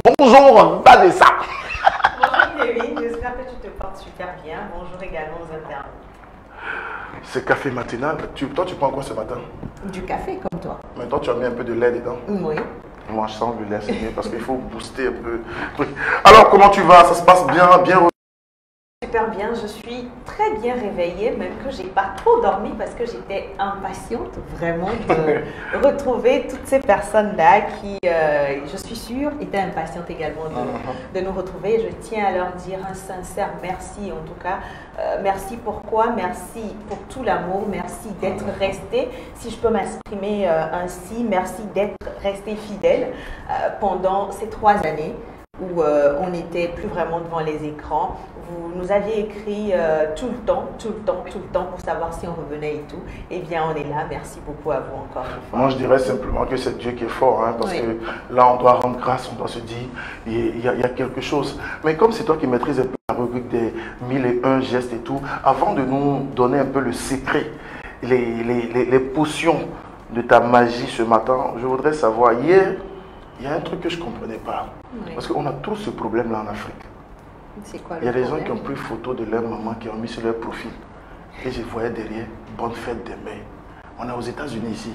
Bonjour Vanessa. Bonjour Kevin, j'espère que tu te portes super bien. Bonjour également aux internautes. C'est café matinal. Toi, tu prends quoi ce matin? Du café comme toi. Mais toi, tu as mis un peu de lait dedans. Oui. Moi, je sens le lait, c'est mieux parce qu'il faut booster un peu. Oui. Alors, comment tu vas? Ça se passe bien, bien? Super bien, je suis très bien réveillée, même que j'ai pas trop dormi parce que j'étais impatiente vraiment de retrouver toutes ces personnes-là qui, je suis sûre, étaient impatientes également de nous retrouver. Je tiens à leur dire un sincère merci en tout cas. Merci pourquoi? Merci pour tout l'amour, merci d'être resté, si je peux m'exprimer ainsi, merci d'être resté fidèle pendant ces 3 années où on n'était plus vraiment devant les écrans. Vous nous aviez écrit tout le temps pour savoir si on revenait et tout. Eh bien, on est là. Merci beaucoup à vous encore une fois. Moi, je dirais simplement que c'est Dieu qui est fort, hein, parce que là, on doit rendre grâce, on doit se dire, il y a quelque chose. Mais comme c'est toi qui maîtrises un peu la rubrique des 1001 gestes et tout, avant de nous donner un peu le secret, les potions de ta magie ce matin, je voudrais savoir, hier, il y a un truc que je ne comprenais pas. Oui. Parce qu'on a tous ce problème-là en Afrique. C'est quoi le problème? Il y a des gens qui ont pris photo de leur maman, qui ont mis sur leur profil. Et je voyais derrière, bonne fête des mères. On est aux États-Unis ici.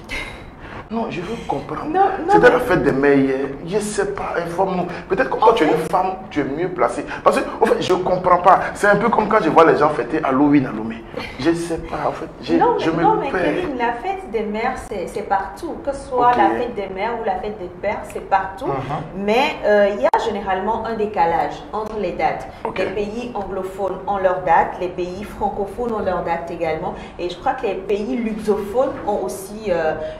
Non, je veux comprendre. C'était la fête des mères hier. Je ne sais pas, informe-nous. Peut-être que toi, tu es une femme, tu es mieux placée. Parce que, en fait, je ne comprends pas. C'est un peu comme quand je vois les gens fêter Halloween à Lomé. Je ne sais pas, en fait. Je me perds. Kevin, la fête des mères, c'est partout. Que ce soit la fête des mères ou la fête des pères, c'est partout. Mais il y a généralement un décalage entre les dates. Les pays anglophones ont leurs dates, les pays francophones ont leurs dates également. Et je crois que les pays luxophones ont aussi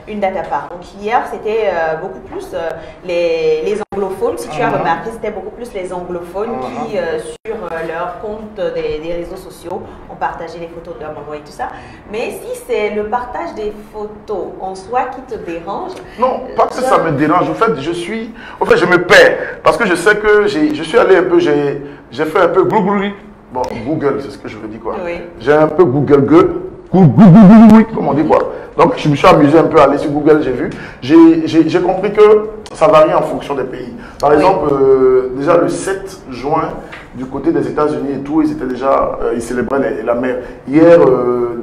une date à part. Donc hier, c'était beaucoup plus les anglophones. Si tu as remarqué, c'était beaucoup plus les anglophones qui, sur leur compte des réseaux sociaux, ont partagé les photos de leur maman et tout ça. Mais si c'est le partage des photos en soi qui te dérange... Non, pas que ça me dérange. En fait, je me perds. Parce que je sais que je suis allé un peu, j'ai fait un peu Google. Bon, Google, c'est ce que je veux dire quoi. Oui. J'ai un peu Google, comme on dit quoi. Donc, je me suis amusé un peu à aller sur Google, j'ai vu. J'ai compris que ça varie en fonction des pays. Par exemple, déjà le 7 juin, du côté des États-Unis et tout, ils célébraient la mère. Hier,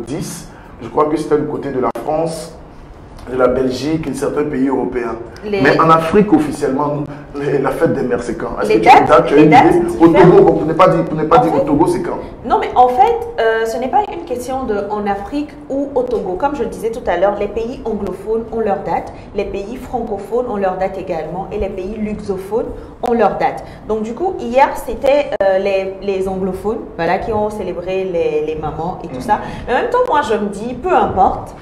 10, je crois que c'était du côté de la France, de la Belgique et certains pays européens. Mais en Afrique, officiellement, la fête des mères, c'est quand? Est-ce que tu as une idée? Au Togo, vous n'avez pas dit au Togo, c'est quand? Non, mais en fait, ce n'est pas une question de en Afrique ou au Togo. Comme je le disais tout à l'heure, les pays anglophones ont leur date, les pays francophones ont leur date également, et les pays luxophones ont leur date. Donc du coup, hier, c'était les anglophones, voilà, qui ont célébré les mamans et tout ça. Mais en même temps, moi, je me dis, peu importe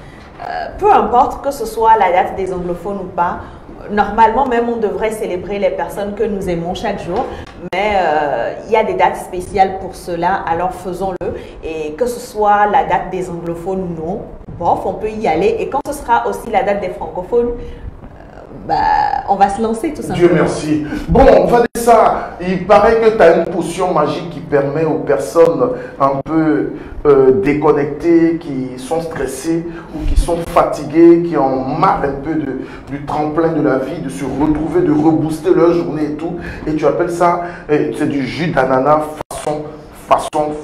que ce soit la date des anglophones ou pas, normalement même on devrait célébrer les personnes que nous aimons chaque jour, mais il y a des dates spéciales pour cela, alors faisons-le. Et que ce soit la date des anglophones ou non, bof, on peut y aller. Et quand ce sera aussi la date des francophones, on va se lancer tout simplement. Dieu merci. Bon, Vanessa, il paraît que tu as une potion magique qui permet aux personnes un peu déconnectées, qui sont stressées ou qui sont fatiguées, qui ont marre un peu du tremplin de la vie, de se retrouver, de rebooster leur journée et tout. Et tu appelles ça, c'est du jus d'ananas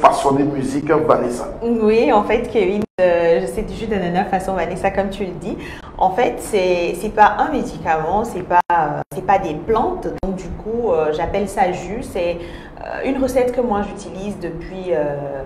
façonné musique Vanessa. Oui, en fait, Kevin, c'est du jus d'ananas façon Vanessa, comme tu le dis. En fait, c'est pas un médicament, c'est pas des plantes. Donc, du coup, j'appelle ça jus. C'est une recette que moi, j'utilise depuis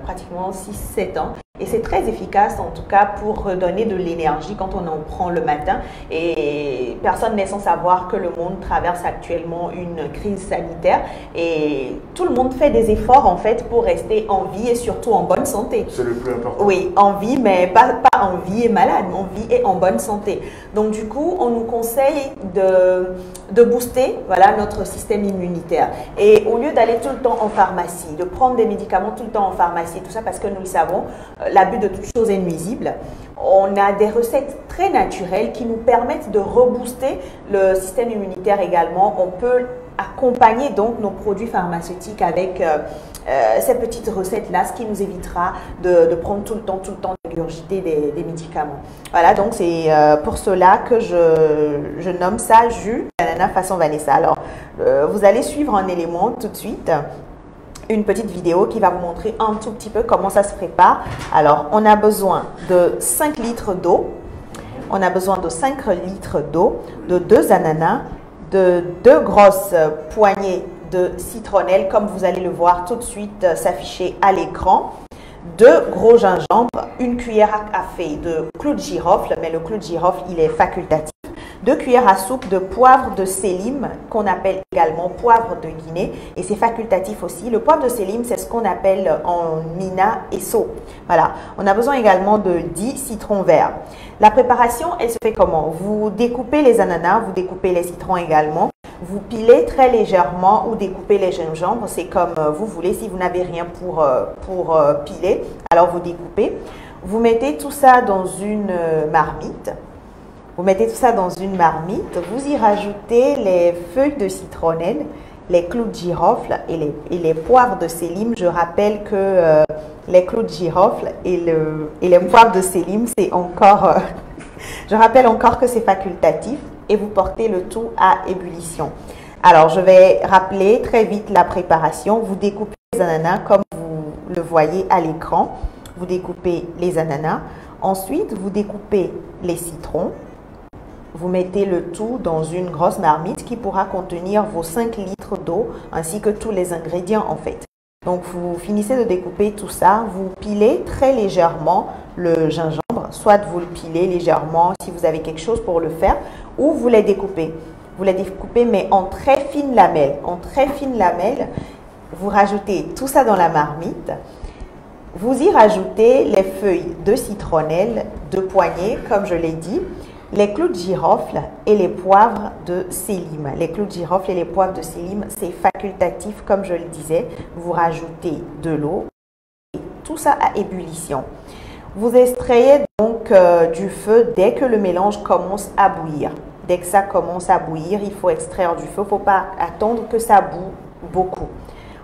pratiquement 6-7 ans. Et c'est très efficace, en tout cas, pour redonner de l'énergie quand on en prend le matin. Et personne n'est sans savoir que le monde traverse actuellement une crise sanitaire. Et tout le monde fait des efforts, en fait, pour rester en vie et surtout en bonne santé. C'est le plus important. Oui, en vie, mais pas en vie et malade, en vie et en bonne santé. Donc, du coup, on nous conseille de booster, voilà, notre système immunitaire. Et au lieu d'aller tout le temps en pharmacie, de prendre des médicaments tout le temps en pharmacie, tout ça parce que nous le savons, l'abus de toute chose est nuisible. On a des recettes très naturelles qui nous permettent de rebooster le système immunitaire également. On peut accompagner donc nos produits pharmaceutiques avec ces petites recettes-là, ce qui nous évitera de prendre tout le temps de gurgiter des médicaments. Voilà, donc c'est pour cela que je nomme ça jus d'ananas l'ananas façon Vanessa. Alors, vous allez suivre en élément tout de suite une petite vidéo qui va vous montrer un tout petit peu comment ça se prépare. Alors, on a besoin de 5 litres d'eau. On a besoin de 5 litres d'eau, de 2 ananas, de 2 grosses poignées de citronnelle, comme vous allez le voir tout de suite s'afficher à l'écran. 2 gros gingembre, une cuillère à café de clou de girofle, mais le clou de girofle, il est facultatif. 2 cuillères à soupe de poivre de sélim, qu'on appelle également poivre de Guinée, et c'est facultatif aussi. Le poivre de sélim, c'est ce qu'on appelle en mina esso. Voilà. On a besoin également de 10 citrons verts. La préparation, elle se fait comment? Vous découpez les ananas, vous découpez les citrons également. Vous pilez très légèrement ou découpez les gingembre, c'est comme vous voulez. Si vous n'avez rien pour piler, alors vous découpez. Vous mettez tout ça dans une marmite. Vous mettez tout ça dans une marmite. Vous y rajoutez les feuilles de citronnelle, les clous de girofle et les poivres de sélim. Je rappelle que les clous de girofle et les poivres de sélim, c'est encore... je rappelle encore que c'est facultatif. Et vous portez le tout à ébullition. Alors, je vais rappeler très vite la préparation. Vous découpez les ananas comme vous le voyez à l'écran. Vous découpez les ananas. Ensuite, vous découpez les citrons. Vous mettez le tout dans une grosse marmite qui pourra contenir vos 5 litres d'eau ainsi que tous les ingrédients en fait. Donc, vous finissez de découper tout ça. Vous pilez très légèrement le gingembre. Soit vous le pilez légèrement si vous avez quelque chose pour le faire, ou vous les découpez. Vous les découpez mais en très fines lamelles. En très fines lamelles, vous rajoutez tout ça dans la marmite. Vous y rajoutez les feuilles de citronnelle, 2 poignées, comme je l'ai dit, les clous de girofle et les poivres de sélim. Les clous de girofle et les poivres de sélim, c'est facultatif, comme je le disais. Vous rajoutez de l'eau et tout ça à ébullition. Vous extrayez donc du feu dès que le mélange commence à bouillir. Dès que ça commence à bouillir, il faut extraire du feu. Il ne faut pas attendre que ça boue beaucoup.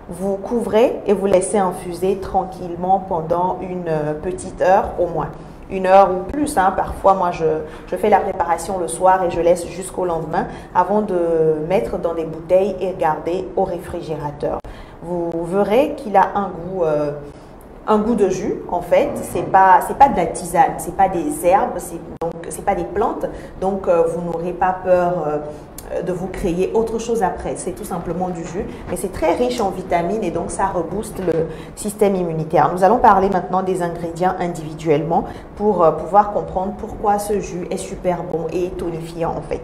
Vous couvrez et vous laissez infuser tranquillement pendant une petite heure au moins. 1 heure ou plus. Hein. Parfois, moi, je fais la préparation le soir et je laisse jusqu'au lendemain avant de mettre dans des bouteilles et garder au réfrigérateur. Vous verrez qu'il a un goût de jus, en fait. C'est pas de la tisane, c'est pas des herbes, c'est pas des plantes. Donc, vous n'aurez pas peur de vous créer autre chose après. C'est tout simplement du jus, mais c'est très riche en vitamines et donc ça rebooste le système immunitaire. Nous allons parler maintenant des ingrédients individuellement pour pouvoir comprendre pourquoi ce jus est super bon et tonifiant en fait.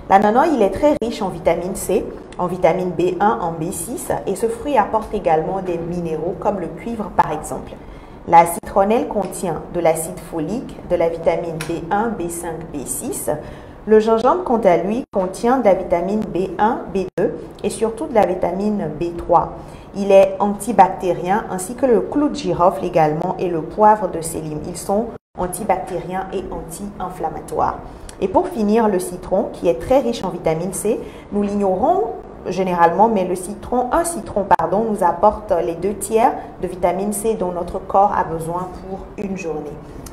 L'ananas, il est très riche en vitamine C, en vitamine B1, en B6 et ce fruit apporte également des minéraux comme le cuivre par exemple. La citronnelle contient de l'acide folique, de la vitamine B1, B5, B6. Le gingembre, quant à lui, contient de la vitamine B1, B2 et surtout de la vitamine B3. Il est antibactérien ainsi que le clou de girofle également et le poivre de sélim. Ils sont antibactériens et anti-inflammatoires. Et pour finir, le citron, qui est très riche en vitamine C, nous l'ignorons généralement, mais un citron, nous apporte les 2 tiers de vitamine C dont notre corps a besoin pour une journée.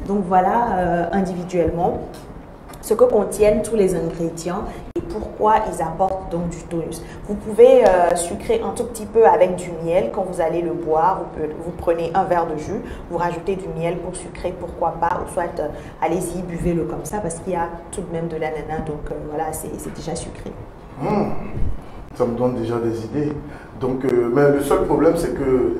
Donc voilà, individuellement, ce que contiennent tous les ingrédients et pourquoi ils apportent donc du tonus. Vous pouvez sucrer un tout petit peu avec du miel quand vous allez le boire. Vous prenez un verre de jus, vous rajoutez du miel pour sucrer, pourquoi pas, ou soit allez-y, buvez-le comme ça parce qu'il y a tout de même de l'ananas, donc voilà, c'est déjà sucré. Ça me donne déjà des idées. Donc, mais le seul problème, c'est que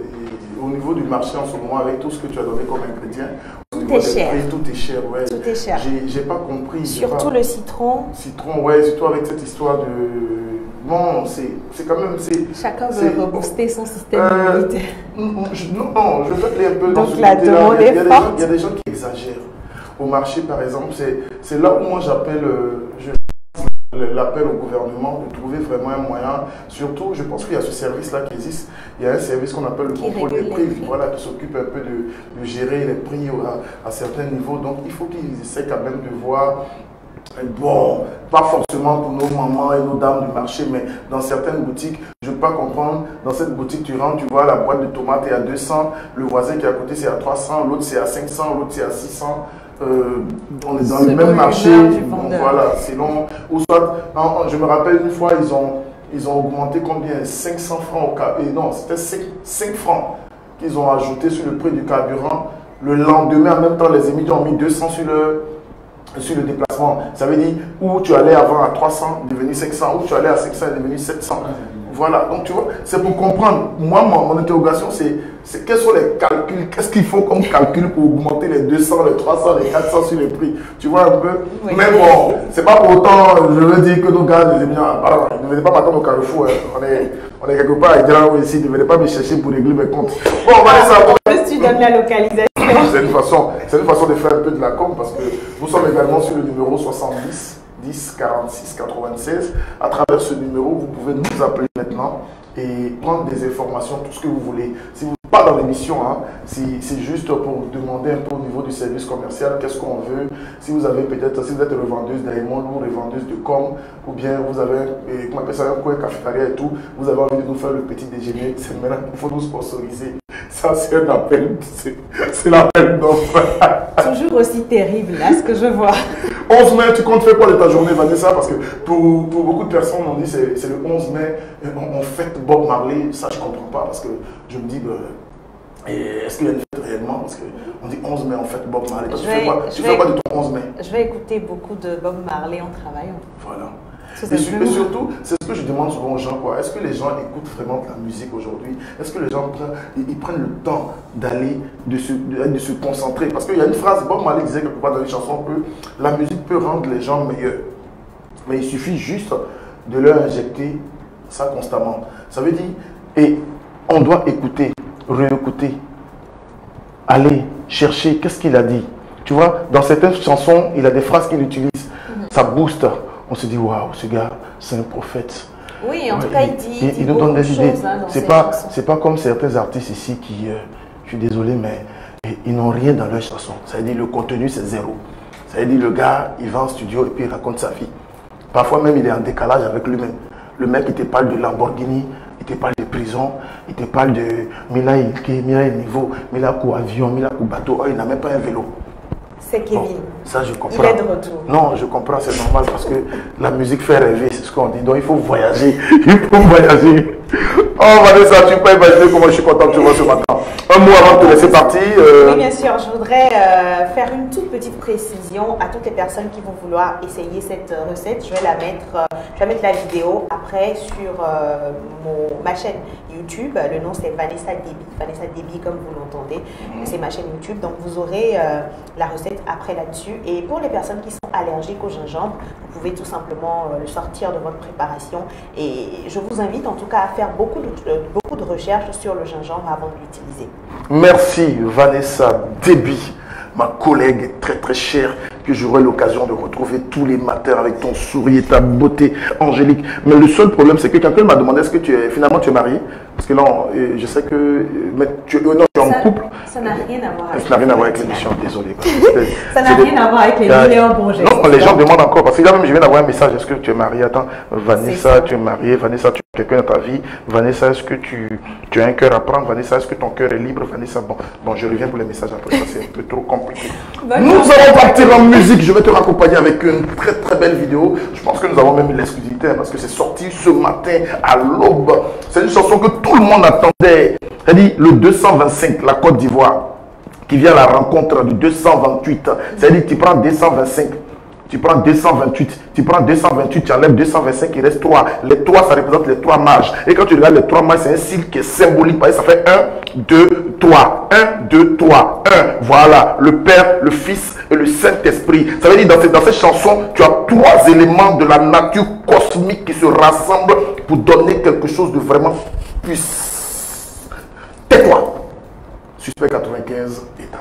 au niveau du marché en ce moment, avec tout ce que tu as donné comme ingrédient, tout est cher. Tout est cher, ouais. Tout est cher. J'ai pas compris. Surtout le citron. Citron, ouais, surtout avec cette histoire de... Bon, c'est quand même... Chacun veut rebooster son système immunitaire. Non, je veux aller un peu dans donc, la demande est forte. Il y a des gens qui exagèrent. Au marché, par exemple, c'est là où moi j'appelle... l'appel au gouvernement de trouver vraiment un moyen, surtout je pense qu'il y a ce service-là qui existe, il y a un service qu'on appelle le contrôle des prix, voilà, qui s'occupe un peu de gérer les prix à certains niveaux, donc il faut qu'ils essaient quand même de voir, bon, pas forcément pour nos mamans et nos dames du marché, mais dans certaines boutiques, je ne peux pas comprendre, dans cette boutique tu rentres, tu vois la boîte de tomates est à 200, le voisin qui est à côté c'est à 300, l'autre c'est à 500, l'autre c'est à 600, on est dans le même marché, bon, voilà, selon, ou soit, je me rappelle une fois, ils ont augmenté combien, 500 francs au carburant, non, c'était 5 francs qu'ils ont ajouté sur le prix du carburant. Le lendemain, en même temps, les émigrants ont mis 200 sur le déplacement. Ça veut dire, où tu allais avant à 300, devenu 500, où tu allais à 500, devenu 700. Voilà, donc tu vois, c'est pour comprendre. Moi, mon interrogation, c'est quels sont les calculs, qu'est-ce qu'il faut comme calcul pour augmenter les 200, les 300, les 400 sur les prix. Tu vois un peu? Oui. Mais bon, c'est pas pour autant, je veux dire que nos gars, les émigrants, ne venez pas m'attendre au Carrefour. Hein. On est quelque part à Grand ici, ne venez pas me chercher pour régler mes comptes. Bon, on va laisser ça. En plus, tu donnes la localisation. C'est une façon de faire un peu de la com parce que nous sommes également sur le numéro 70 10 46 96. À travers ce numéro, vous pouvez nous appeler maintenant et prendre des informations, tout ce que vous voulez. Si vous n'êtes pas dans l'émission, hein, c'est juste pour demander un peu au niveau du service commercial qu'est-ce qu'on veut. Si vous avez peut-être, si vous êtes revendeuse d'aliments ou revendeuse de com, ou bien vous avez comment on appelle ça, un coin cafétéria et tout, vous avez envie de nous faire le petit déjeuner, c'est maintenant qu'il faut nous sponsoriser. Ça, c'est un appel, c'est l'appel d'offre. Toujours aussi terrible, là, ce que je vois. 11 mai, tu comptes faire quoi de ta journée, Vanessa? Parce que pour beaucoup de personnes, on dit c'est le 11 mai, on fête Bob Marley. Ça, je ne comprends pas parce que je me dis, est-ce qu'il y a une fête réellement? Parce qu'on dit 11 mai, on fête Bob Marley. Tu fais quoi de ton 11 mai? Je vais écouter beaucoup de Bob Marley en travaillant. Voilà. Et surtout, c'est ce que je demande souvent aux gens, quoi. Est-ce que les gens écoutent vraiment de la musique aujourd'hui? Est-ce que les gens prennent le temps d'aller, de se concentrer? Parce qu'il y a une phrase, Bob Marley disait quelque part dans les chansons que la musique peut rendre les gens meilleurs. Mais il suffit juste de leur injecter ça constamment. Ça veut dire, et on doit écouter, réécouter, aller chercher, qu'est-ce qu'il a dit? Tu vois, dans certaines chansons, il a des phrases qu'il utilise, ça booste. On se dit, waouh, ce gars, c'est un prophète. Oui, en tout cas, il nous donne des idées. Hein, c'est pas comme certains artistes ici qui, je suis désolé, mais ils n'ont rien dans leur chanson. Ça veut dire le contenu, c'est zéro. Ça veut dire le gars, il va en studio et puis il raconte sa vie. Parfois même, il est en décalage avec lui-même. Le mec, il te parle de Lamborghini, il te parle de prison, il te parle de Mila Ilke, Mila Niveau, Mila Kou avion, Mila Kou bateau. Oh, il n'a même pas un vélo. C'est Kevin. Bon, ça, je comprends. Il est de retour. Non, je comprends, c'est normal parce que la musique fait rêver, c'est ce qu'on dit. Donc, il faut voyager. Il faut voyager. Oh, Vanessa, tu peux pas imaginer comment je suis content que tu vois ce matin. Un mot avant de te laisser partir. Oui, bien sûr. Je voudrais faire une toute petite précision à toutes les personnes qui vont vouloir essayer cette recette. Je vais mettre la vidéo après sur ma chaîne YouTube. Le nom, c'est Vanessa Déby. Vanessa Déby, comme vous l'entendez. C'est ma chaîne YouTube. Donc, vous aurez la recette après là-dessus. Et pour les personnes qui sont allergiques au gingembre, vous pouvez tout simplement le sortir de votre préparation. Et je vous invite en tout cas à faire beaucoup de recherches sur le gingembre avant de l'utiliser. Merci Vanessa Déby, ma collègue très très chère, que j'aurai l'occasion de retrouver tous les matins avec ton sourire, ta beauté angélique. Mais le seul problème, c'est que quelqu'un m'a demandé est-ce que finalement tu es marié? Parce que là, je sais que tu es en couple. Ça n'a rien à voir avec. Ça n'a rien à voir avec l'émission, désolé. Ça n'a rien à voir avec les millions pour gestes. Non, les gens demandent encore, parce que là même je viens d'avoir un message, est-ce que tu es marié? Attends, Vanessa, tu es mariée, Vanessa, tu as quelqu'un dans ta vie, Vanessa, est-ce que tu as un cœur à prendre, Vanessa, est-ce que ton cœur est libre, Vanessa, bon, je reviens pour les messages après, ça c'est un peu trop compliqué. Nous allons partir en musique, je vais te raccompagner avec une très très belle vidéo, je pense que nous avons même l'exclusivité, parce que c'est sorti ce matin à l'aube, c'est une chanson que tout le monde attendait, c'est-à-dire le 225, la Côte d'Ivoire, qui vient à la rencontre du 228, c'est-à-dire tu prends 225, tu prends 228, tu enlèves 225, il reste 3. Les 3, ça représente les 3 mages. Et quand tu regardes les 3 mages, c'est un signe qui est symbolique. Ça fait 1, 2, 3. 1, 2, 3. 1. Voilà, le Père, le Fils et le Saint-Esprit. Ça veut dire dans cette chanson, tu as 3 éléments de la nature cosmique qui se rassemblent pour donner quelque chose de vraiment puissant. Tais-toi. Suspect 95 est